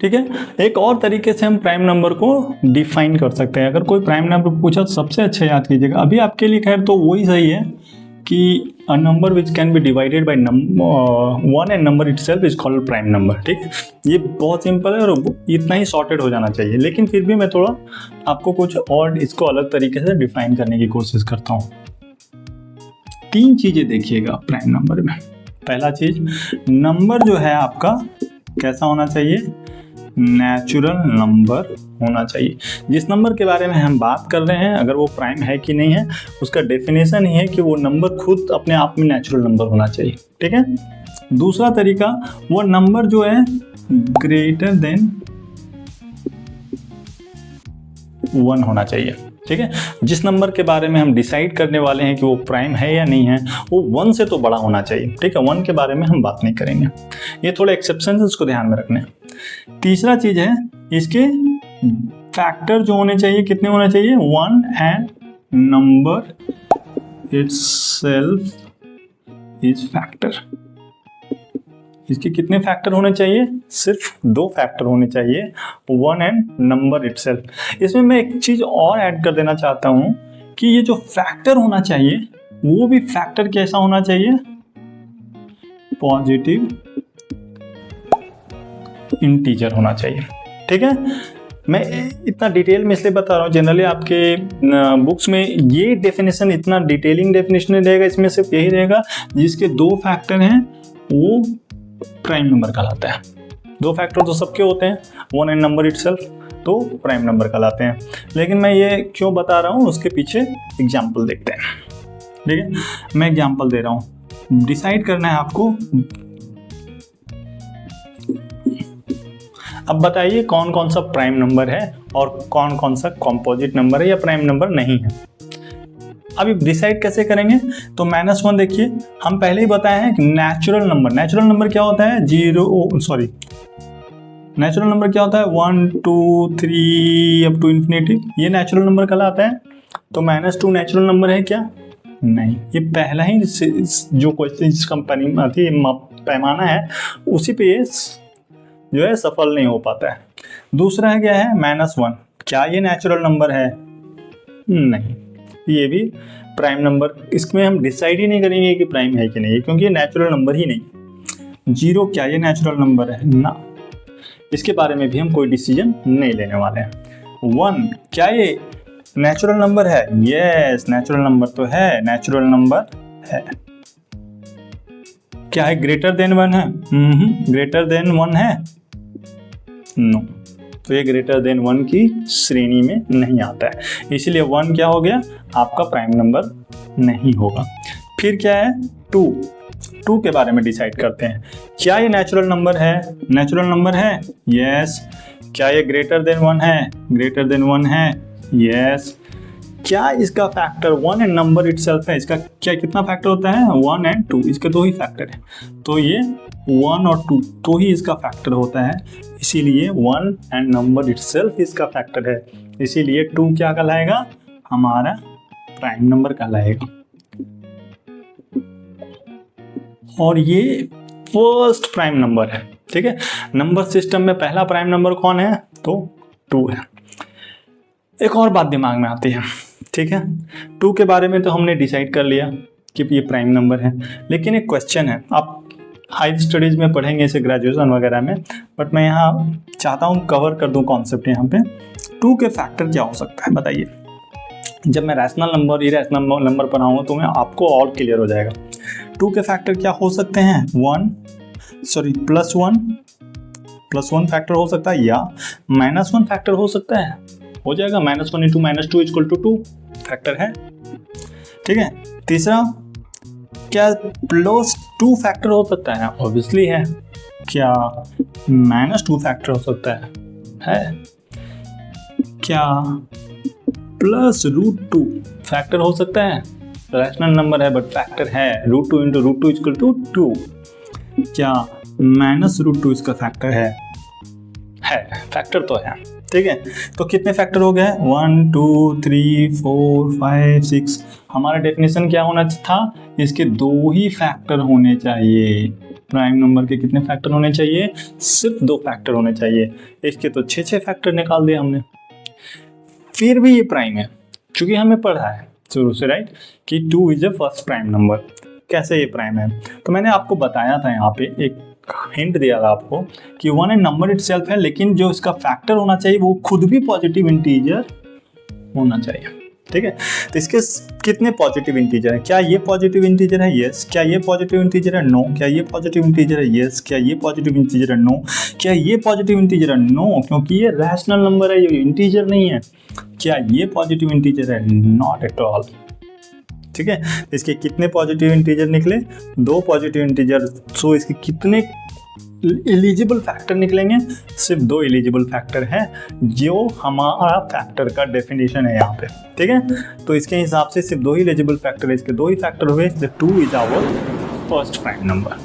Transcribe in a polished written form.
ठीक है। एक और तरीके से हम प्राइम नंबर को डिफाइन कर सकते हैं। अगर कोई प्राइम नंबर पूछा तो सबसे अच्छा याद कीजिएगा, अभी आपके लिए खैर तो वही सही है कि a number which can be divided by one and number itself is called prime number. ठीक है, ये बहुत सिंपल है और इतना ही सॉर्टेड हो जाना चाहिए, लेकिन फिर भी मैं थोड़ा आपको कुछ और इसको अलग तरीके से डिफाइन करने की कोशिश करता हूँ। 3 चीजें देखिएगा प्राइम नंबर में। पहला चीज, नंबर जो है आपका कैसा होना चाहिए, नेचुरल नंबर होना चाहिए। जिस नंबर के बारे में हम बात कर रहे हैं अगर वो प्राइम है कि नहीं है, उसका डेफिनेशन ही है कि वो नंबर खुद अपने आप में नेचुरल नंबर होना चाहिए। ठीक है। दूसरा तरीका, वो नंबर जो है ग्रेटर देन 1 होना चाहिए। ठीक है, जिस नंबर के बारे में हम डिसाइड करने वाले हैं कि वो प्राइम है या नहीं है, वो 1 से तो बड़ा होना चाहिए। ठीक है, 1 के बारे में हम बात नहीं करेंगे, ये थोड़े एक्सेप्शन है, उसको ध्यान में रखने। तीसरा चीज है, इसके फैक्टर जो होने चाहिए कितने होने चाहिए, 1 and number itself is factor. इसके कितने फैक्टर होने चाहिए, सिर्फ 2 फैक्टर होने चाहिए, 1 एंड नंबर इटसेल्फ। इसमें मैं एक चीज और ऐड कर देना चाहता हूं कि ये जो फैक्टर होना चाहिए वो भी फैक्टर कैसा होना चाहिए, पॉजिटिव इंटीजर होना चाहिए। ठीक है, मैं इतना डिटेल में इसलिए बता रहा हूँ, जनरली आपके बुक्स में ये डेफिनेशन इतना डिटेलिंग डेफिनेशन नहीं रहेगा, इसमें सिर्फ यही रहेगा जिसके 2 फैक्टर हैं वो प्राइम नंबर कहलाता है। 2 फैक्टर तो सबके होते हैं, 1 एंड नंबर इटसेल्फ, तो प्राइम नंबर कहलाते हैं। लेकिन मैं ये क्यों बता रहा हूँ, उसके पीछे एग्जाम्पल देखते हैं। ठीक है, मैं एग्जाम्पल दे रहा हूँ, डिसाइड करना है आपको। अब बताइए कौन कौन सा प्राइम नंबर है और कौन कौन सा कॉम्पोजिट नंबर है या प्राइम नंबर नहीं है। अभी डिसाइड कैसे करेंगे, तो -1 देखिए, हम पहले ही बताए हैं कि नेचुरल नंबर क्या होता है, नेचुरल नंबर क्या होता है, 1 2 3 अप टू इन्फिनिटी, ये नेचुरल नंबर कहलाता है। तो -2 नेचुरल नंबर है क्या, नहीं, ये पहला ही जो क्वेश्चन इस कंपनी में थी पैमाना है उसी पे ये जो है सफल नहीं हो पाता है। दूसरा है क्या है, -1, क्या ये नेचुरल नंबर है, नहीं, ये भी प्राइम नंबर, इसमें हम डिसाइड ही नहीं करेंगे कि प्राइम है कि नहीं, क्योंकि ये नेचुरल नंबर ही नहीं। 0, क्या ये नेचुरल नंबर है, ना, इसके बारे में भी हम कोई डिसीजन नहीं लेने वाले हैं। 1, क्या ये नेचुरल नंबर है, यस नेचुरल नंबर तो है, नेचुरल नंबर है। क्या है ग्रेटर देन 1 है, ग्रेटर देन 1 है, नो, तो ये ग्रेटर देन 1 की श्रेणी में नहीं आता है, इसीलिए 1 क्या हो गया, आपका प्राइम नंबर नहीं होगा। फिर क्या है, 2 के बारे में डिसाइड करते हैं, क्या ये नेचुरल नंबर है, नेचुरल नंबर है, यस। क्या ये ग्रेटर देन 1 है, ग्रेटर देन 1 है, यस। क्या इसका फैक्टर 1 एंड नंबर इटसेल्फ है, इसका क्या कितना फैक्टर होता है, 1 एंड 2, इसके 2 ही फैक्टर है, तो ये 1 और 2 तो ही इसका फैक्टर होता है, इसीलिए 1 एंड नंबर इटसेल्फ इसका फैक्टर है, इसीलिए 2 क्या कहलाएगा, हमारा प्राइम नंबर कहलाएगा। और ये फर्स्ट प्राइम नंबर है। ठीक है, नंबर सिस्टम में पहला प्राइम नंबर कौन है, तो 2 है। एक और बात दिमाग में आती है, ठीक है, 2 के बारे में तो हमने डिसाइड कर लिया कि ये प्राइम नंबर है, लेकिन एक क्वेश्चन है, आप हाई स्टडीज़ में पढ़ेंगे इसे ग्रेजुएशन वगैरह में, बट मैं यहाँ चाहता हूँ कवर कर दूँ कॉन्सेप्ट यहाँ पे। 2 के फैक्टर क्या हो सकता है बताइए, जब मैं रैशनल नंबर इरेशनल नंबर पढ़ाऊँगा तो मैं आपको और क्लियर हो जाएगा। 2 के फैक्टर क्या हो सकते हैं, +1 फैक्टर हो सकता है, या -1 फैक्टर हो सकता है, हो जाएगा, -1 × -2 = 2 फैक्टर है। ठीक है, तीसरा, क्या +2 फैक्टर हो सकता है, ऑब्वियसली है। क्या -2 फैक्टर हो सकता है? क्या +√2 फैक्टर हो सकता है, रैशनल नंबर है बट फैक्टर है, √2 × √2 = 2। क्या -√2 इसका फैक्टर है, फैक्टर तो है। ठीक है, तो कितने फैक्टर हो गए, 1 2 3 4 5 6। हमारा डेफिनेशन क्या होना था, इसके 2 ही फैक्टर होने चाहिए, प्राइम नंबर के कितने फैक्टर होने चाहिए? सिर्फ 2 फैक्टर होने चाहिए। इसके तो 6 फैक्टर निकाल दिए हमने, फिर भी ये प्राइम है, क्योंकि हमें पढ़ा है शुरू से, राइट, कि 2 is a first prime number. कैसे ये प्राइम है? तो मैंने आपको बताया था, यहाँ पे एक हिंट दिया था आपको कि 1 ए नंबर इटसेल्फ है, लेकिन जो इसका फैक्टर होना चाहिए वो खुद भी पॉजिटिव इंटीजर होना चाहिए। ठीक है, तो इसके कितने पॉजिटिव इंटीजर है? क्या ये पॉजिटिव इंटीजर है? यस। क्या ये पॉजिटिव इंटीजर है? नो। क्या ये पॉजिटिव इंटीजर है? यस। क्या ये पॉजिटिव इंटीजर है? नो। क्या ये पॉजिटिव इंटीजर है? नो, क्योंकि ये रैशनल नंबर है, ये इंटीजर नहीं है। क्या ये पॉजिटिव इंटीजर है? Not at all. ठीक है, इसके कितने पॉजिटिव इंटीजर निकले? 2 पॉजिटिव इंटीजर। सो इसके कितने एलिजिबल फैक्टर निकलेंगे? सिर्फ 2 एलिजिबल फैक्टर है, जो हमारा फैक्टर का डेफिनेशन है यहाँ पे। ठीक है, तो इसके हिसाब से सिर्फ 2 ही एलिजिबल फैक्टर है, इसके 2 ही फैक्टर हुए, 2 is our first prime number.